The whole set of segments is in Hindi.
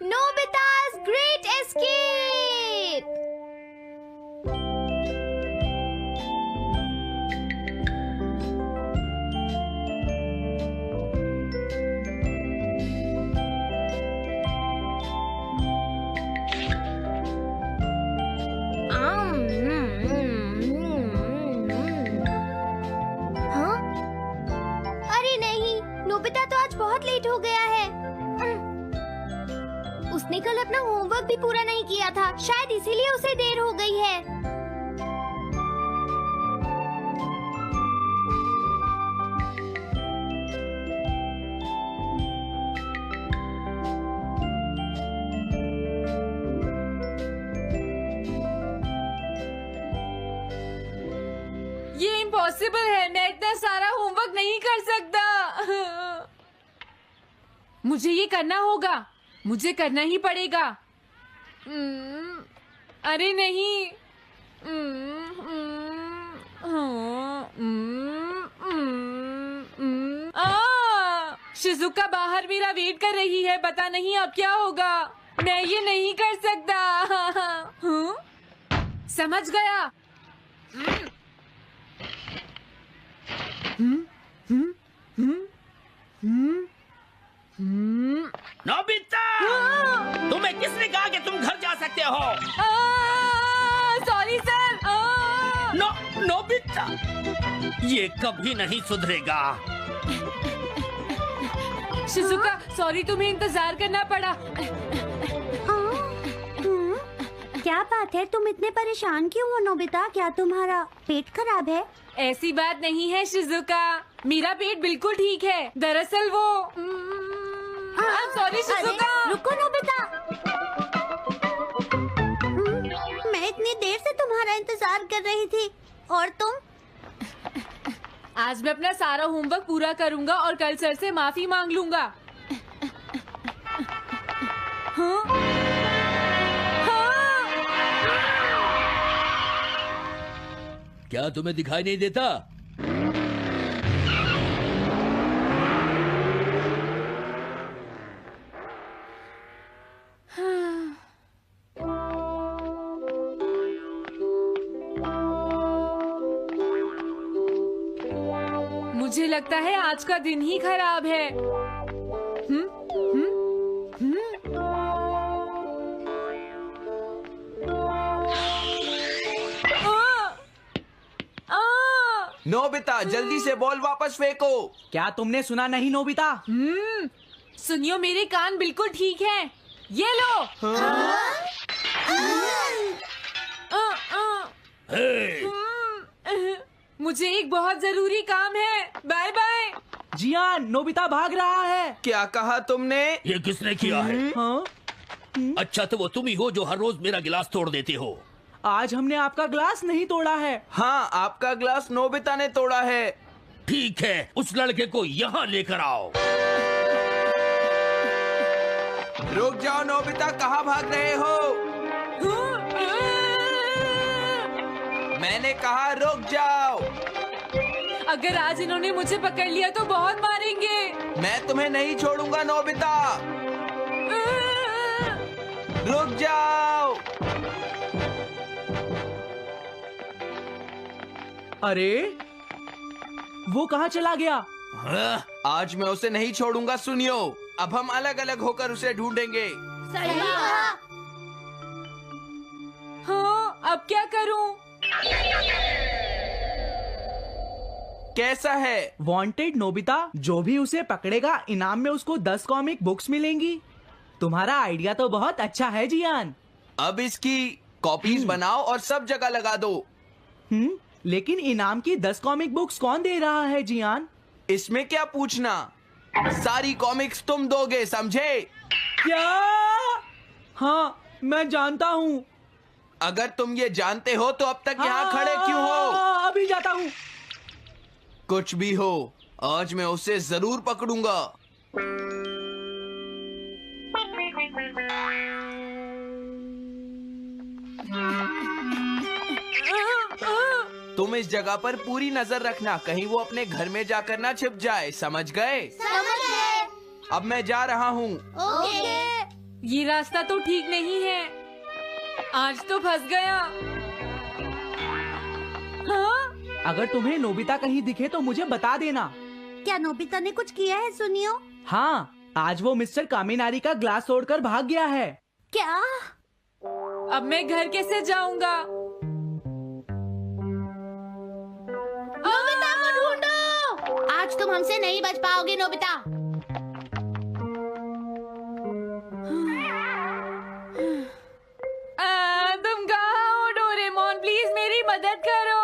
Nobita's Great Escape! हाँ? अरे नहीं, नोबिता तो आज बहुत लेट हो गया है। उसने कल अपना होमवर्क भी पूरा नहीं किया था, शायद इसीलिए उसे देर हो गई है। ये इम्पॉसिबल है, मैं इतना सारा होमवर्क नहीं कर सकता। मुझे ये करना होगा, मुझे करना ही पड़ेगा। अरे नहीं। शिजुका बाहर मेरा वेट कर रही है, पता नहीं अब क्या होगा। मैं ये नहीं कर सकता। समझ गया। नोबिता, तुम्हें किसने कहा कि तुम घर जा सकते हो? Sorry sir. नोबिता, ये कभी नहीं सुधरेगा। शिजुका, सॉरी तुम्हें इंतजार करना पड़ा। क्या बात है, तुम इतने परेशान क्यों हो नोबिता? क्या तुम्हारा पेट खराब है? ऐसी बात नहीं है शिजुका, मेरा पेट बिल्कुल ठीक है। दरअसल वो सॉरी शिजुका। रुको नोबिता, मैं इतनी देर से तुम्हारा इंतजार कर रही थी और तुम? आज मैं अपना सारा होमवर्क पूरा करूंगा और कल सर से माफी मांग लूंगा। हाँ? हाँ? क्या तुम्हें दिखाई नहीं देता? मुझे लगता है आज का दिन ही खराब है। नोबिता, जल्दी से बॉल वापस फेंको। क्या तुमने सुना नहीं नोबिता? सुनियो, मेरे कान बिल्कुल ठीक हैं। ये लो। मुझे एक बहुत जरूरी काम है। Bye bye. जियान, नोबिता भाग रहा है। क्या कहा तुमने? ये किसने किया है? हाँ? अच्छा, तो वो तुम ही हो जो हर रोज मेरा गिलास तोड़ देते हो। आज हमने आपका ग्लास नहीं तोड़ा है। हाँ, आपका ग्लास नोबिता ने तोड़ा है। ठीक है, उस लड़के को यहाँ लेकर आओ। रुक जाओ नोबिता, कहाँ भाग रहे हो? मैंने कहा रुक जाओ। अगर आज इन्होंने मुझे पकड़ लिया तो बहुत मारेंगे। मैं तुम्हें नहीं छोड़ूंगा नोबिता, रुक जाओ। अरे वो कहाँ चला गया? आज मैं उसे नहीं छोड़ूंगा। सुनियो, अब हम अलग अलग होकर उसे ढूंढेंगे। सही कहा। हाँ, अब क्या करूं? कैसा है? वांटेड नोबिता, जो भी उसे पकड़ेगा इनाम में उसको 10 कॉमिक बुक्स मिलेंगी। तुम्हारा आइडिया तो बहुत अच्छा है जियान। अब इसकी कॉपीज बनाओ और सब जगह लगा दो। लेकिन इनाम की 10 कॉमिक बुक्स कौन दे रहा है जियान? इसमें क्या पूछना, सारी कॉमिक्स तुम दोगे, समझे? क्या? हाँ, मैं जानता हूँ। अगर तुम ये जानते हो तो अब तक यहाँ खड़े क्यों हो? अभी जाता हूँ। कुछ भी हो, आज मैं उसे जरूर पकड़ूंगा। तुम इस जगह पर पूरी नजर रखना, कहीं वो अपने घर में जाकर ना छिप जाए, समझ गए? समझ गए। अब मैं जा रहा हूँ। ओके। ये रास्ता तो ठीक नहीं है। आज तो फंस गया। हाँ? अगर तुम्हें नोबिता कहीं दिखे तो मुझे बता देना। क्या नोबिता ने कुछ किया है सुनियो? हाँ, आज वो मिस्टर कामिनारी का ग्लास तोड़कर भाग गया है। क्या? अब मैं घर कैसे जाऊंगा? नोबिता को ढूंढो। आज तुम हमसे नहीं बच पाओगे नोबिता। तुम कहाँ हो डोरेमोन? प्लीज मेरी मदद करो।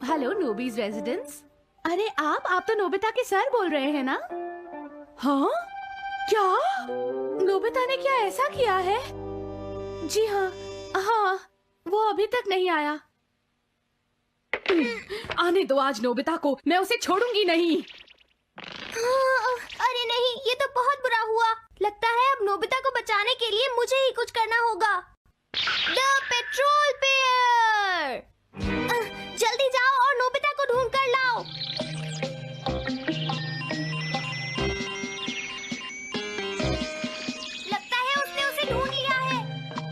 हेलो नोबीज रेजिडेंस। अरे आप तो नोबिता के सर बोल रहे हैं ना? हाँ? क्या? नोबिता ने क्या ऐसा किया है? जी हाँ, हाँ, वो अभी तक नहीं आया। आने दो आज नोबिता को, मैं उसे छोड़ूंगी नहीं। अरे नहीं, ये तो बहुत बुरा हुआ। लगता है अब नोबिता को बचाने के लिए मुझे ही कुछ करना होगा। द पेट्रोल पेयर, जल्दी जाओ और नोबिता को ढूंढ कर लाओ। लगता है उसने उसे ढूंढ लिया है।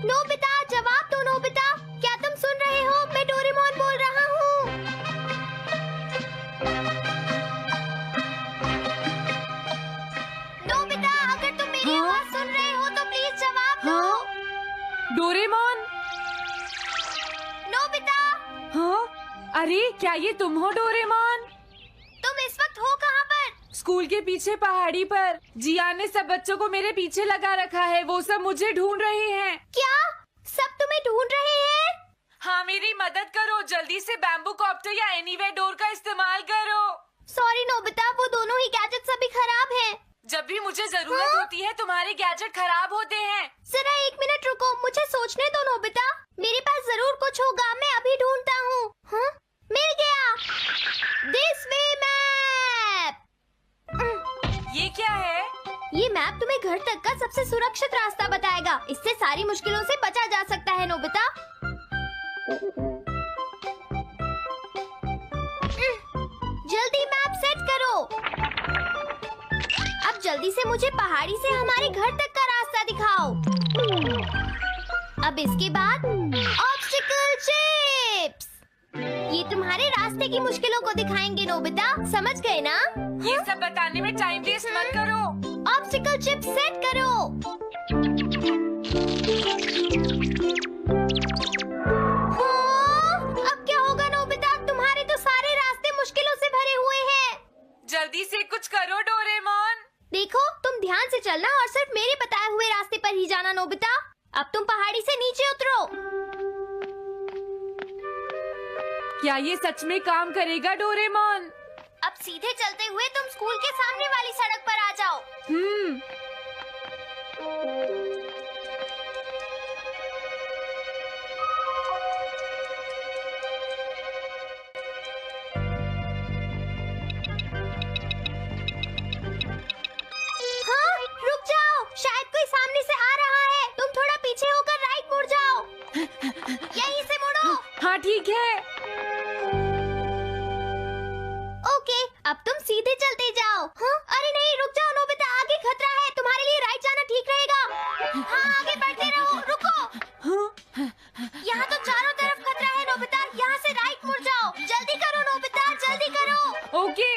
नोबिता, जवाब दो नोबिता, क्या तुम सुन रहे हो? मैं डोरेमोन बोल रहा हूँ। नोबिता, अगर तुम मेरी आवाज सुन रहे हो तो प्लीज जवाब दो। डोरेमोन? नोबिता, हाँ? अरे क्या ये तुम हो डोरेमोन? तुम इस वक्त हो कहाँ पर? स्कूल के पीछे पहाड़ी पर। जियान ने सब बच्चों को मेरे पीछे लगा रखा है। वो सब मुझे ढूंढ रहे हैं। क्या? सब तुम्हें ढूंढ रहे हैं? हाँ, मेरी मदद करो। जल्दी से बैम्बू कॉप्टर या एनीवे डोर का इस्तेमाल करो। सॉरी नोबिता, वो दोनों ही गैजेट्स अभी खराब हैं। जब भी मुझे जरूरत होती है तुम्हारे गैजेट खराब होते हैं। जरा 1 मिनट रुको, मुझे सोचने दो नोबिता। मेरे पास जरूर कुछ होगा, मैं अभी ढूंढता हूँ। हाँ? मिल गया। This way map. ये क्या है? ये मैप तुम्हें घर तक का सबसे सुरक्षित रास्ता बताएगा। इससे सारी मुश्किलों से बचा जा सकता है नोबिता। जल्दी मैप सेट करो। अब जल्दी से मुझे पहाड़ी से हमारे घर तक का रास्ता दिखाओ। अब इसके बाद ऑब्स्टिकल चिप्स। ये तुम्हारे रास्ते की मुश्किलों को दिखाएंगे नोबिता, समझ गए ना? ये सब बताने में टाइम वेस्ट मत करो। ऑब्स्टिकल चिप्स सेट करो। हाँ, अब क्या होगा नोबिता? तुम्हारे तो सारे रास्ते मुश्किलों से भरे हुए हैं। जल्दी से कुछ करो डोरेमोन। देखो, तुम ध्यान से चलना और सिर्फ मेरे बताए हुए रास्ते पर ही जाना नोबिता। अब तुम पहाड़ी से नीचे उतरो। क्या ये सच में काम करेगा डोरेमोन? अब सीधे चलते हुए तुम स्कूल के सामने वाली सड़क पर आ जाओ। हाँ, रुक जाओ, शायद कोई सामने से आ रहा है। तुम थोड़ा पीछे होकर राइट मुड़ जाओ। यहीं से मुड़ो। हाँ ठीक है। ओके, अब तुम सीधे चलते जाओ। हाँ? अरे नहीं, रुक जाओ नोबिता, आगे खतरा है। तुम्हारे लिए राइट जाना ठीक रहेगा। हाँ, आगे बढ़ते रहो। रुको, यहाँ तो चारों तरफ खतरा है नोबिता। यहाँ से राइट मुड़ जाओ। जल्दी करो नोबिता, जल्दी करो। ओके।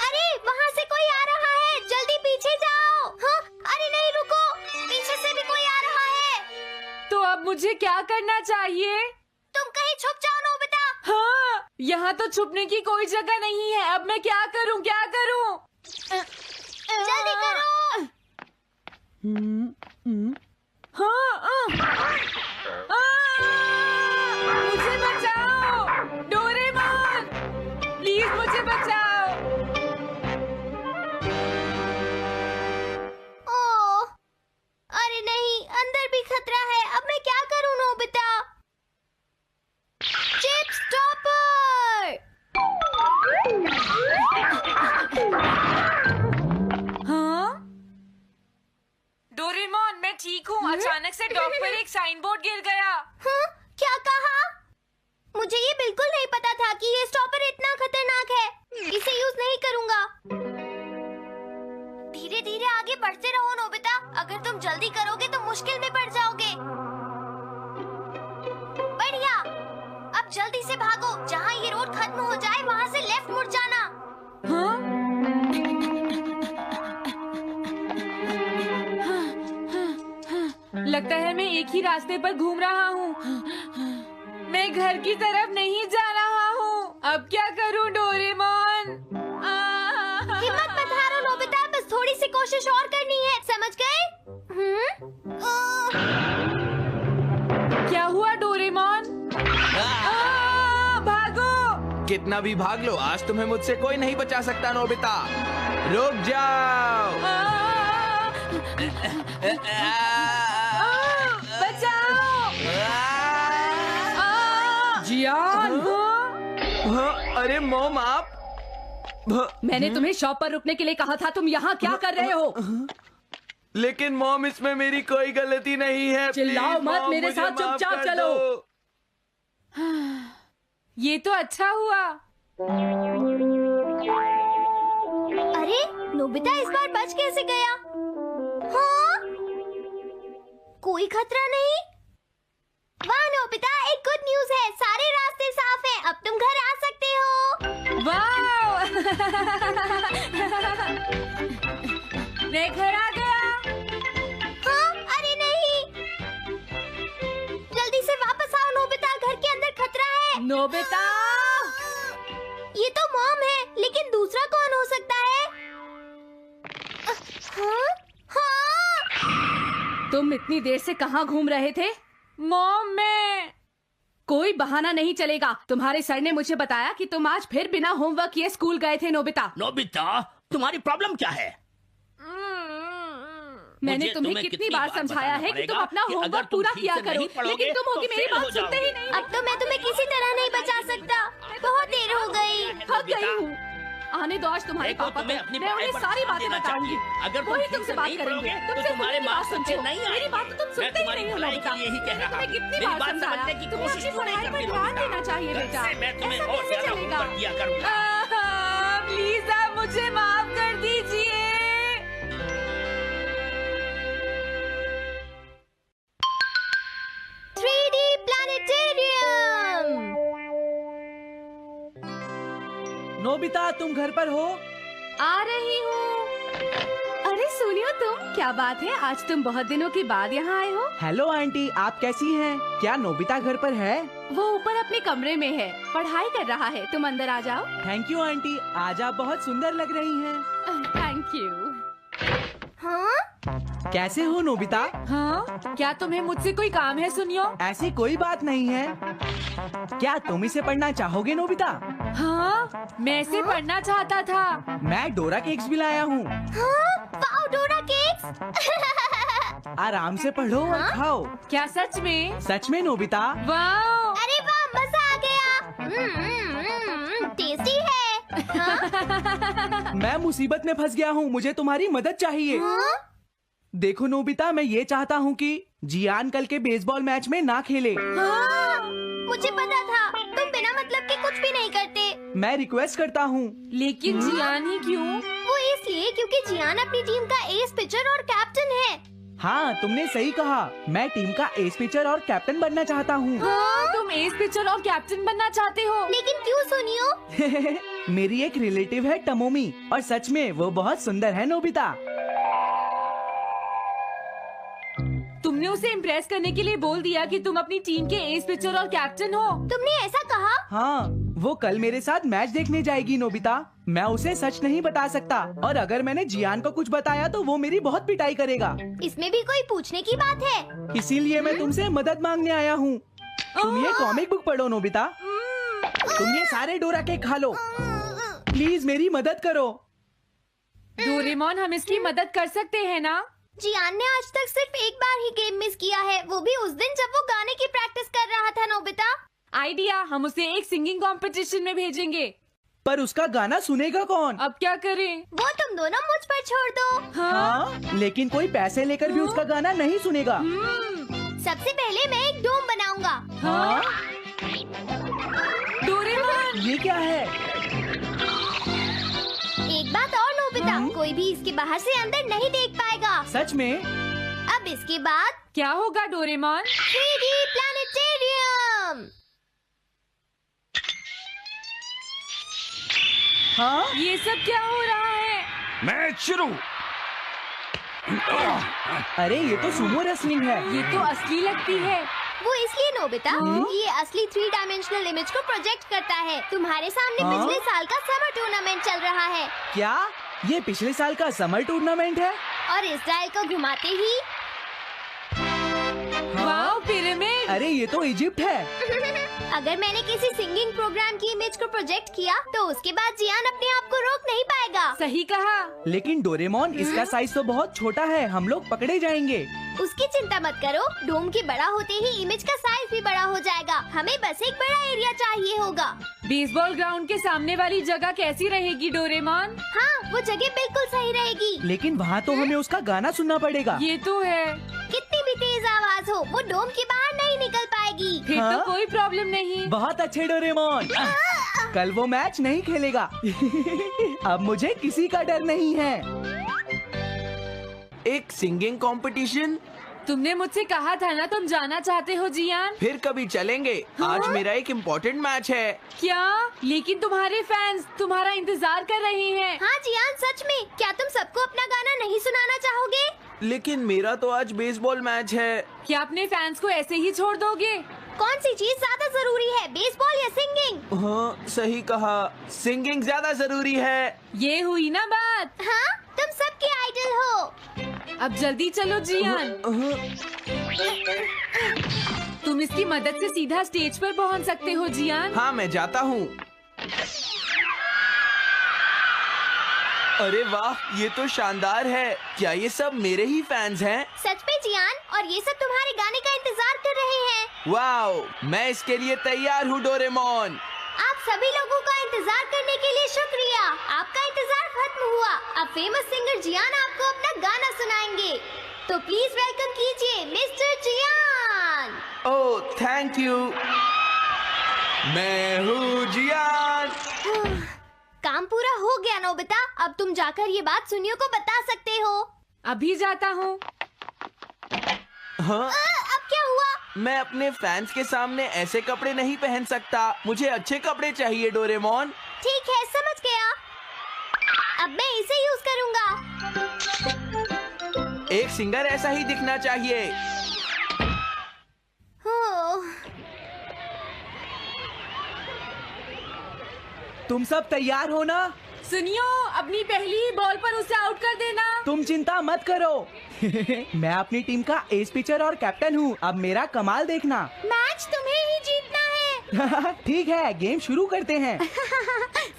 अरे वहाँ से कोई आ रहा है, जल्दी पीछे जाओ। हाँ? अरे नहीं, रुको, पीछे से भी कोई आ रहा है। तो अब मुझे क्या करना चाहिए? तुम कहीं छुप जाओ नोबिता। हाँ, यहाँ तो छुपने की कोई जगह नहीं है। अब मैं क्या करूँ, क्या करूँ? जल्दी करो। हाँ, मुझे बचाओ डोरेमोन, प्लीज मुझे बचाओ। ओह, अरे नहीं, अंदर भी खतरा है। अब मैं क्या करूं नोबिता? Chip stopper. हाँ? डोरेमोन, मैं ठीक हूँ। अचानक से डॉक पर एक साइन बोर्ड गिर गया। हाँ? क्या कहा? मुझे ये बिल्कुल नहीं पता था कि ये जल्दी करोगे तो मुश्किल में पड़ जाओगे। बढ़िया, अब जल्दी से भागो। जहाँ ये रोड खत्म हो जाए वहाँ से लेफ्ट मुड़ जाना। हाँ? लगता है मैं एक ही रास्ते पर घूम रहा हूँ। मैं घर की तरफ नहीं जा रहा हूँ। अब क्या करूँ डोरेमोन? हिम्मत मत हारो नोबिता, बस थोड़ी सी कोशिश और करनी है, समझ गए? क्या हुआ डोरेमोन? भागो! कितना भी भाग लो, आज तुम्हें मुझसे कोई नहीं बचा सकता नोबिता। रुक जाओ। बचाओ! जियान! अरे मॉम, आप मैंने तुम्हें शॉप पर रुकने के लिए कहा था, तुम यहाँ क्या कर रहे हो? लेकिन मॉम, इसमें मेरी कोई गलती नहीं है। चिल्लाओ प्लीज, मत, मॉम, मेरे मुझे साथ माफ चुपचाप कर चलो। दो। ये तो अच्छा हुआ। अरे नोबिता इस बार बच कैसे गया? हाँ? कोई खतरा नहीं? वाह नोबिता, एक गुड न्यूज है, सारे रास्ते साफ हैं, अब तुम घर आ सकते हो। वाओ! मैं घर आ गया। हाँ? अरे नहीं, जल्दी से वापस आओ नोबिता, घर के अंदर खतरा है। नोबिता! ये तो मॉम है, लेकिन दूसरा कौन हो सकता है? हाँ? हाँ? तुम इतनी देर से कहाँ घूम रहे थे? मॉम, मैं कोई बहाना नहीं चलेगा। तुम्हारे सर ने मुझे बताया कि तुम आज फिर बिना होमवर्क किए स्कूल गए थे नोबिता। नोबिता, तुम्हारी प्रॉब्लम क्या है? मैंने मुझे तुम्हें कितनी बार समझाया है कि तुम अपना कि अगर होमवर्क तुम पूरा ठीक किया से करो, नहीं पढ़ोगे, लेकिन तुम होगी तो मेरी फेल हो बात सुनते ही जाओगे। नहीं। अब तो मैं तुम्हें किसी तरह नहीं बचा सकता, बहुत देर हो गई। थक गई हूँ। आने दो आज तुम्हारे देखो, पापा तुम्हें को, अपनी मैं पढ़ाई उन्हें पर सारी ध्यान बातें देना बताऊंगी। चाहिए। अगर तुम वही ठीक तुमसे से बात नहीं करेंगे। पढ़ोगे, तो तुमसे तुम्हारे मेरी मार्क्स बात अच्छे सुनते नहीं हो। मेरी आएंगे। बात तो तुम मैं सुनते ही तुम्हारी नहीं हो भलाई नोबिता। के लिए ही कह मैंने रहा तुम्हें हूँ। कितनी मेरी बार बात समझाया, समझने की तुम्हें कोशिश अपनी तो नहीं पढ़ाई पर करती ध्यान नोबिता। देना चाहिए कल बेटा। से मैं तुम्हें ऐसा और कैसे ज्यादा चलेगा? होमवर्क दिया करूंगा। प्लीज आप मुझे माफ कर दीजिए। 3D planetarium. नोबिता, तुम घर पर हो? आ रही हूँ। अरे सुनियो तुम, क्या बात है, आज तुम बहुत दिनों के बाद यहाँ आए हो। हेलो आंटी, आप कैसी हैं? क्या नोबिता घर पर है? वो ऊपर अपने कमरे में है, पढ़ाई कर रहा है। तुम अंदर आ जाओ। थैंक यू आंटी, आज आप बहुत सुंदर लग रही हैं। Thank you. हाँ? कैसे हो नोबिता? हाँ? क्या तुम्हें मुझसे कोई काम है सुनियो? ऐसी कोई बात नहीं है। क्या तुम इसे पढ़ना चाहोगे नोबिता? हाँ? मैं इसे पढ़ना चाहता था। मैं डोरा केक्स भी लाया हूँ। हाँ? वाओ, डोरा केक्स। आराम से पढ़ो और खाओ। क्या सच में? सच में नोबिता? वाओ! अरे वाह, मजा आ गया। टेस्टी है। हाँ? मैं मुसीबत में फंस गया हूँ, मुझे तुम्हारी मदद चाहिए। हाँ? देखो नोबिता, मैं ये चाहता हूँ कि जियान कल के बेसबॉल मैच में ना खेले। हाँ? मुझे पता था, तुम बिना मतलब के कुछ भी नहीं करते। मैं रिक्वेस्ट करता हूँ। लेकिन जियान ही क्यों? वो इसलिए क्योंकि जियान अपनी टीम का एस पिचर और कैप्टन है। हाँ, तुमने सही कहा। मैं टीम का एस पिचर और कैप्टन बनना चाहता हूँ। हाँ? तुम एस पिचर और कैप्टन बनना चाहते हो? लेकिन क्यों सुनियो? मेरी एक रिलेटिव है टमोमी, और सच में वो बहुत सुंदर है नोबिता। तुमने उसे इम्प्रेस करने के लिए बोल दिया कि तुम अपनी टीम के एस पिचर और कैप्टन हो। तुमने ऐसा कहा? हाँ, वो कल मेरे साथ मैच देखने जाएगी नोबिता। मैं उसे सच नहीं बता सकता, और अगर मैंने जियान को कुछ बताया तो वो मेरी बहुत पिटाई करेगा। इसमें भी कोई पूछने की बात है? इसीलिए मैं तुमसे मदद मांगने आया हूँ। तुम ये कॉमिक बुक पढ़ो नोबिता। तुम ये सारे डोरा केक खा लो। प्लीज मेरी मदद करो। डोरेमोन, हम इसकी मदद कर सकते हैं ना? जियान ने आज तक सिर्फ एक बार ही गेम मिस किया है, वो भी उस दिन जब वो गाने की प्रैक्टिस कर रहा था नोबिता। आइडिया, हम उसे एक सिंगिंग कंपटीशन में भेजेंगे। पर उसका गाना सुनेगा कौन? अब क्या करें? वो तुम दोनों मुझ पर छोड़ दो। हाँ, लेकिन कोई पैसे लेकर भी उसका गाना नहीं सुनेगा। सबसे पहले मैं एक डोम बनाऊंगा। हाँ? डोरेमोन! ये क्या है? एक बात और नोबिता, कोई भी इसके बाहर से अंदर नहीं देख पाएगा। सच में? अब इसके बाद क्या होगा डोरेमोन? 3D planetarium. हाँ, ये सब क्या हो रहा है? मैच शुरू। अरे ये तो सुमो रेसलिंग है। ये तो असली लगती है। वो इसलिए नोबिता, ये असली 3 डायमेंशनल इमेज को प्रोजेक्ट करता है। तुम्हारे सामने हाँ? पिछले साल का समर टूर्नामेंट चल रहा है क्या ये पिछले साल का समर टूर्नामेंट है? और इस डायल को घुमाते ही वाओ, पिरामिड। अरे ये तो इजिप्ट है। अगर मैंने किसी सिंगिंग प्रोग्राम की इमेज को प्रोजेक्ट किया तो उसके बाद जियान अपने आप को रोक नहीं पाएगा। सही कहा। लेकिन डोरेमोन इसका साइज तो बहुत छोटा है, हम लोग पकड़े जाएंगे। उसकी चिंता मत करो, डोम के बड़ा होते ही इमेज का साइज भी बड़ा हो जाएगा। हमें बस एक बड़ा एरिया चाहिए होगा। बेसबॉल ग्राउंड के सामने वाली जगह कैसी रहेगी डोरेमोन? हाँ, वो जगह बिल्कुल सही रहेगी। लेकिन वहाँ तो हमें उसका गाना सुनना पड़ेगा। ये तो है। कितनी भी तेज आवाज हो, वो डोम के बाहर नहीं निकल पाएगी। फिर हाँ? तो कोई प्रॉब्लम नहीं। बहुत अच्छे डोरेमोन। कल वो मैच नहीं खेलेगा। अब मुझे किसी का डर नहीं है। एक सिंगिंग कंपटीशन? तुमने मुझसे कहा था ना तुम जाना चाहते हो जियान। फिर कभी चलेंगे। आज मेरा एक इम्पोर्टेंट मैच है। क्या? लेकिन तुम्हारे फैंस तुम्हारा इंतजार कर रहे हैं। हाँ जियान, सच में क्या तुम सबको अपना गाना नहीं सुनाना चाहोगे? लेकिन मेरा तो आज बेसबॉल मैच है। क्या अपने फैंस को ऐसे ही छोड़ दोगे? कौन सी चीज ज्यादा जरूरी है, बेसबॉल या सिंगिंग? हाँ, सही कहा। सिंगिंग ज्यादा जरूरी है। ये हुई ना बात। हाँ, तुम सबके आइडल हो। अब जल्दी चलो जियान। तुम इसकी मदद से सीधा स्टेज पर पहुंच सकते हो जियान। हाँ, मैं जाता हूँ। अरे वाह, ये तो शानदार है। क्या ये सब मेरे ही फैंस हैं? सच में जियान, और ये सब तुम्हारे गाने का इंतजार कर रहे हैं। वाओ, मैं इसके लिए तैयार हूँ डोरेमोन। आप सभी लोगों का इंतजार करने के लिए शुक्रिया। आपका इंतजार खत्म हुआ। अब फेमस सिंगर जियान आपको अपना गाना सुनाएंगे। तो प्लीज वेलकम कीजिए मिस्टर जियान। ओह, थैंक यू। मैं हूँ जियान। काम पूरा हो गया नोबिता। अब तुम जाकर ये बात सुनियो को बता सकते हो। अभी जाता हूँ। हाँ, अब क्या हुआ? मैं अपने फैंस के सामने ऐसे कपड़े नहीं पहन सकता। मुझे अच्छे कपड़े चाहिए डोरेमोन। ठीक है, समझ गया। अब मैं इसे यूज करूँगा। एक सिंगर ऐसा ही दिखना चाहिए। तुम सब तैयार हो ना? सुनियो, अपनी पहली ही बॉल पर उसे आउट कर देना। तुम चिंता मत करो। मैं अपनी टीम का एस पिचर और कैप्टन हूँ। अब मेरा कमाल देखना। मैच तुम्हें ही जीतना है। ठीक है, गेम शुरू करते हैं।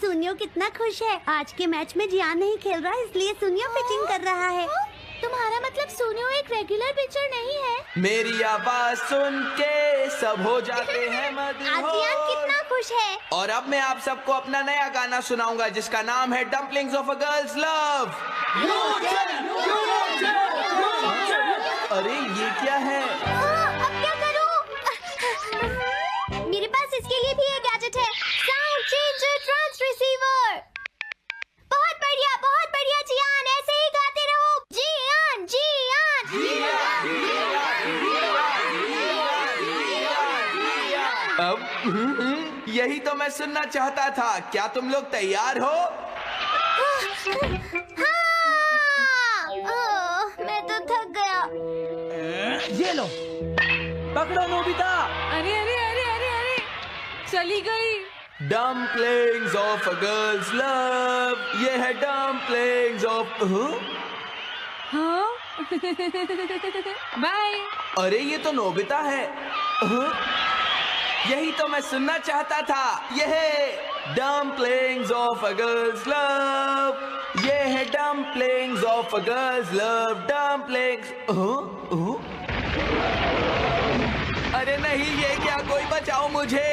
सुनियो कितना खुश है। आज के मैच में जियान नहीं खेल रहा, इसलिए सुनियो पिचिंग कर रहा है। तुम्हारा मतलब सुनियो एक रेगुलर पिचर नहीं है? मेरी आवाज सुन के सब हो जाते हैं आज जियान कितना खुश है। और अब मैं आप सबको अपना नया गाना सुनाऊंगा जिसका नाम है dumplings of a girls love. अरे ये क्या है? अब क्या करूं? मेरे पास इसके लिए भी एक गैजेट है, साउंड चेंजर ट्रांस रिसीवर। बहुत बढ़िया जियान, ऐसे ही गाते रहो। जियान अब यही तो मैं सुनना चाहता था। क्या तुम लोग तैयार हो? मैं तो थक गया। ये लो, पकड़ो नोबिता। अरे अरे अरे अरे अरे, चली गई। Dumplings of a girls love. ये है डम्पलिंग्स ऑफ। हाँ? बाय। अरे ये तो नोबिता है। यही तो मैं सुनना चाहता था। ये है dumplings of a girls love. ये है dumplings of a girls love. Dumplings. अरे नहीं, ये क्या? कोई बचाओ मुझे।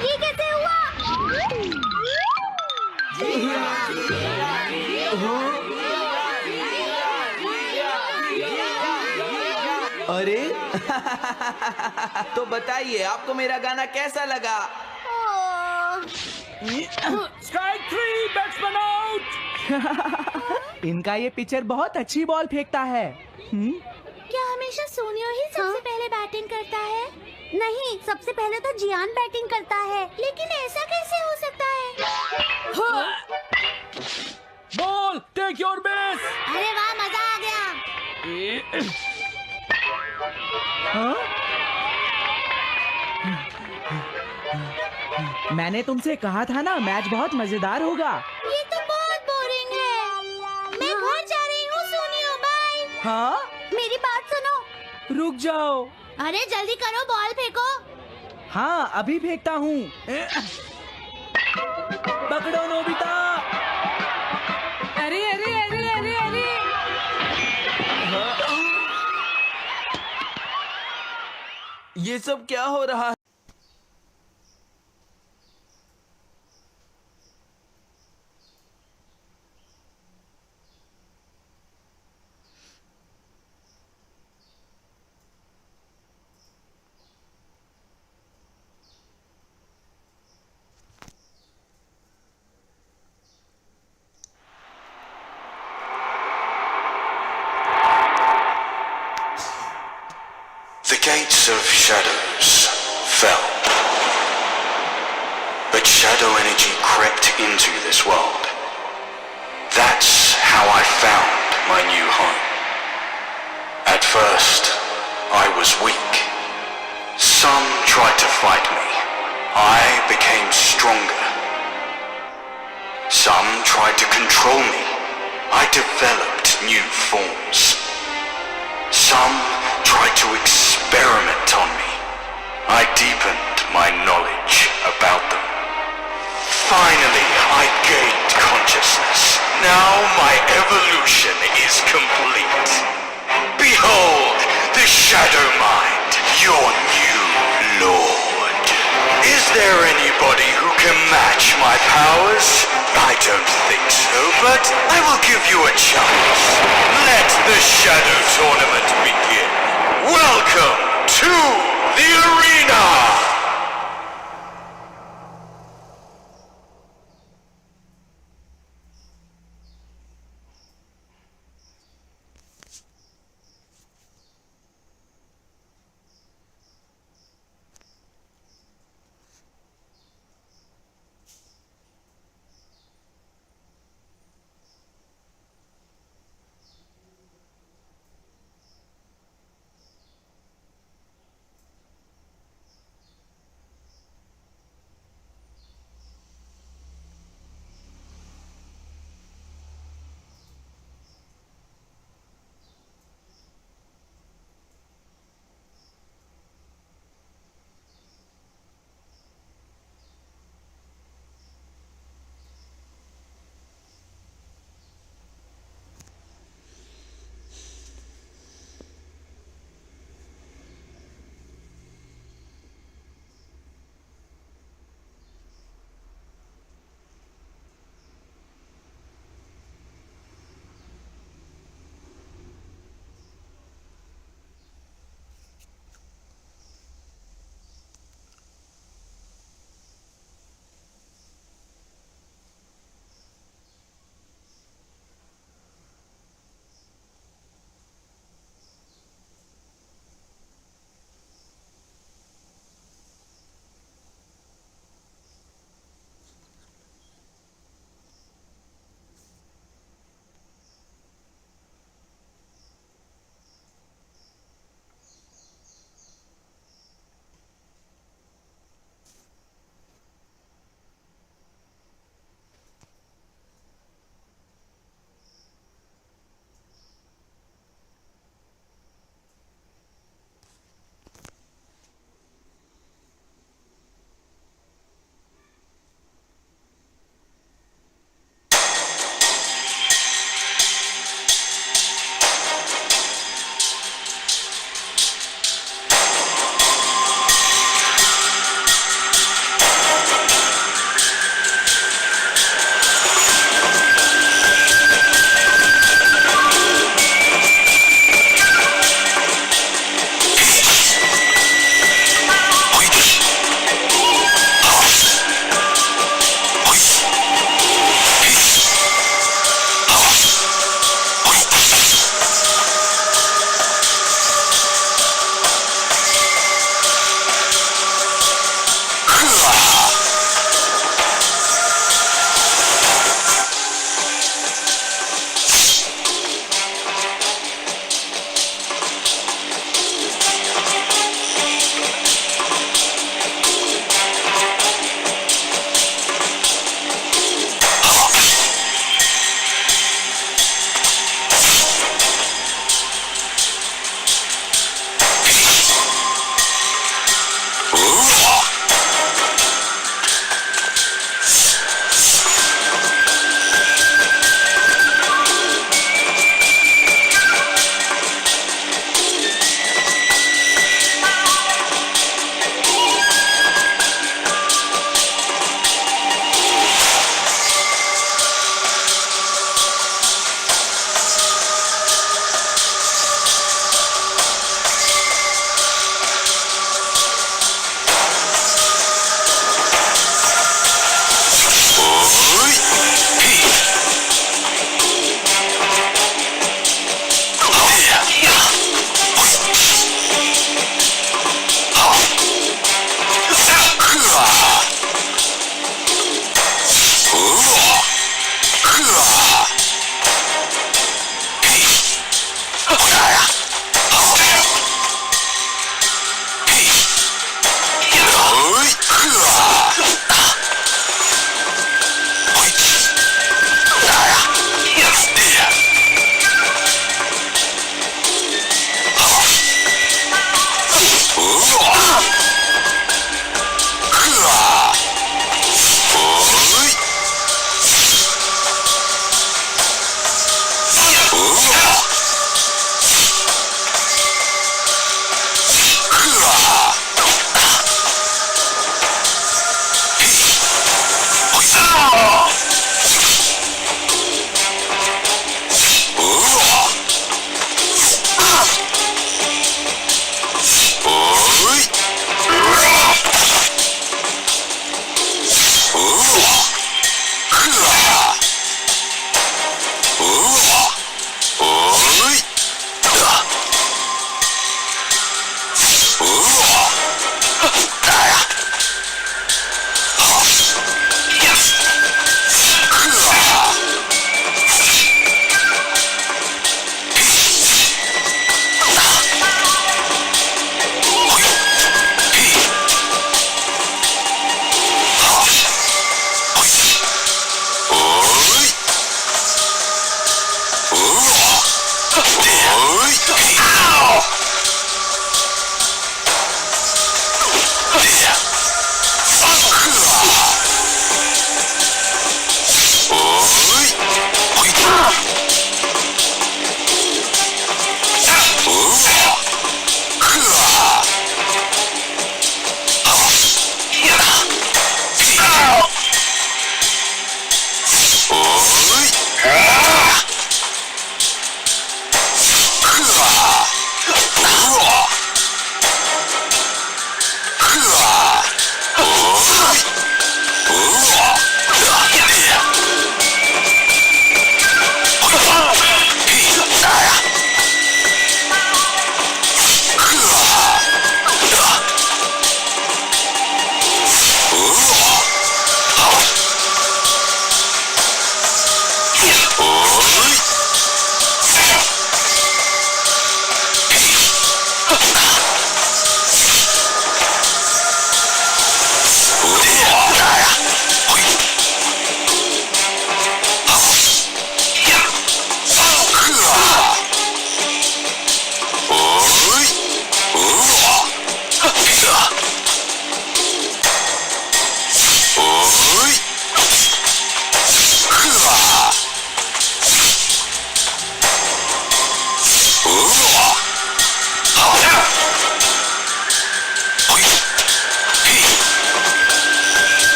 ये कैसे हुआ? अरे तो बताइए, आपको मेरा गाना कैसा लगा? Strike 3, batsman out. इनका ये पिचर बहुत अच्छी बॉल फेंकता है। क्या हमेशा सोनियो ही सबसे पहले बैटिंग करता है? नहीं, सबसे पहले तो जियान बैटिंग करता है। लेकिन ऐसा कैसे हो सकता है? Ball, take your base. अरे वाह, मजा आ गया। मैंने तुमसे कहा था ना, मैच बहुत मजेदार होगा। ये तो बहुत बोरिंग है। मैं घर जा रही हूँ सोनियो, बाय। हाँ, मेरी बात सुनो। रुक जाओ। अरे जल्दी करो, बॉल फेंको। हाँ, अभी फेंकता हूँ। पकड़ो नोबिता। अरे अरे अरे अरे अरे ये सब क्या हो रहा है? The gates of shadows fell, but shadow energy crept into this world. That's how I found my new home. At first, I was weak. Some tried to fight me. I became stronger. Some tried to control me. I developed new forms. Some tried to experiment on me. I deepened my knowledge about them. Finally, I gained consciousness. Now my evolution is complete. Behold, the Shadow Mind, your new lord. Is there anybody who can match my powers? I don't think so, but I will give you a chance. Let the Shadow Tournament begin. Welcome to the arena!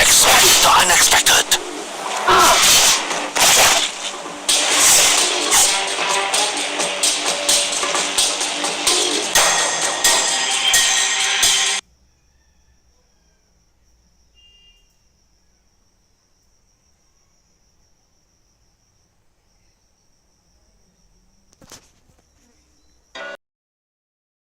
Expect the unexpected.